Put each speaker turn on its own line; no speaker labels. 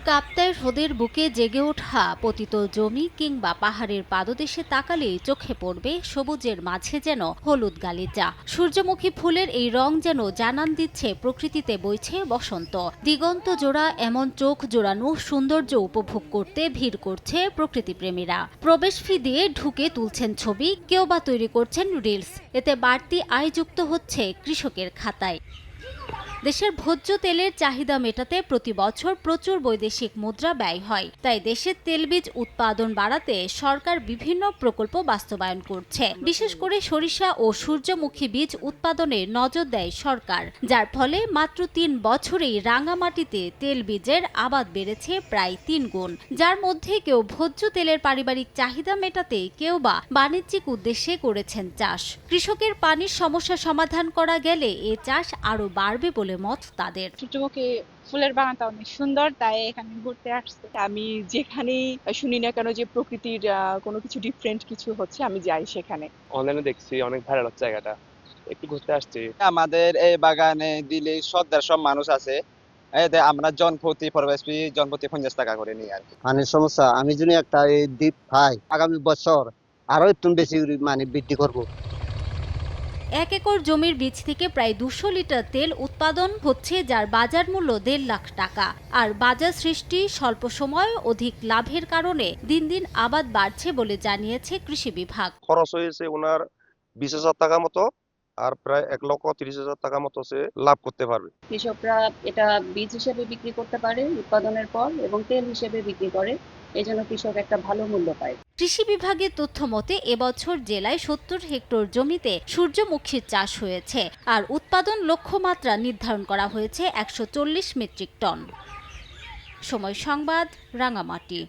কাপ্তাই হ্রদের বুকে জেগে ওঠা পতিত জমি কিংবা পাহাড়ের পাদদেশে তাকালেই চোখে পড়বে সবুজের মাঝে যেন হলুদ গালিচা। সূর্যমুখী ফুলের এই রং যেন জানান দিচ্ছে প্রকৃতিতে বইছে বসন্ত। দিগন্ত জোড়া এমন চোখ জোড়ানো সৌন্দর্য উপভোগ করতে ভিড় করছে প্রকৃতিপ্রেমীরা। প্রবেশ ফি দিয়ে ঢুকে তুলছেন ছবি, কেউ বা তৈরি করছেন রিলস। এতে বাড়তি আয় যুক্ত হচ্ছে কৃষকের খাতায়। দেশের ভোজ্য তেলের চাহিদা মেটাতে প্রতি বছর প্রচুর বৈদেশিক মুদ্রা ব্যয় হয়। তাই দেশের তেলবীজ উৎপাদন বাড়াতে সরকার বিভিন্ন প্রকল্প বাস্তবায়ন করছে। বিশেষ করে সরিষা ও সূর্যমুখী বীজ উৎপাদনে নজর দেয় সরকার, যার ফলে মাত্র ৩ বছরেই রাঙামাটিতে তেল বীজের আবাদ বেড়েছে প্রায় ৩ গুণ। যার মধ্যে কেউ ভোজ্য তেলের পারিবারিক চাহিদা মেটাতে, কেউ বা বাণিজ্যিক উদ্দেশ্যে করেছেন চাষ। কৃষকের পানির সমস্যা সমাধান করা গেলে এ চাষ আরও বাড়বে বলে মত তাদের।
সূর্যমুখী ফুলের বাগানটা অনেক সুন্দর, তাই এখানে ঘুরতে আসছে।
আমি যেখানেই শুনি না কেন যে প্রকৃতির কোনো কিছু ডিফারেন্ট কিছু হচ্ছে, আমি যাই সেখানে।
অনলাইনে দেখছি অনেক ভাইরাল হচ্ছে জায়গাটা, একটু ঘুরতে আসছি।
আমাদের এই বাগানে দিলে শ্রদ্ধার সব মানুষ আছে। আমরা জনপ্রতি প্রবেশ ফি জনপ্রতি 50 টাকা করে নিই আর কি। পানির সমস্যা, আমি যদি একটা এই দ্বীপ পাই আগামী বছর আরো একটু বেশি মানে বৃদ্ধি করব।
1 একর জমির বীজ থেকে প্রায় 200 লিটার তেল উৎপাদন হচ্ছে, যার বাজার মূল্য 1.5 লাখ টাকা। আর বাজার সৃষ্টি, স্বল্প সময় অধিক লাভের কারণে দিন দিন আবাদ বাড়ছে বলে জানিয়েছে কৃষি বিভাগ।
খরচ হয়েছে ওনার 20,000 টাকা মতো, আর প্রায় 1,30,000 টাকা মতো সে লাভ করতে পারবে।
কৃষকরা এটা বীজ হিসেবে বিক্রি করতে পারে উৎপাদনের পর এবং তেল হিসেবে বিক্রি করে, এজন্য কৃষক একটা ভালো মূল্য পায়।
কৃষি বিভাগের তথ্য মতে এবছর জেলায় 70 হেক্টর জমিতে সূর্যমুখীর চাষ হয়েছে, আর উৎপাদন লক্ষ্যমাত্রা নির্ধারণ করা হয়েছে 140 মেট্রিক টন। সময় সংবাদ, রাঙামাটি।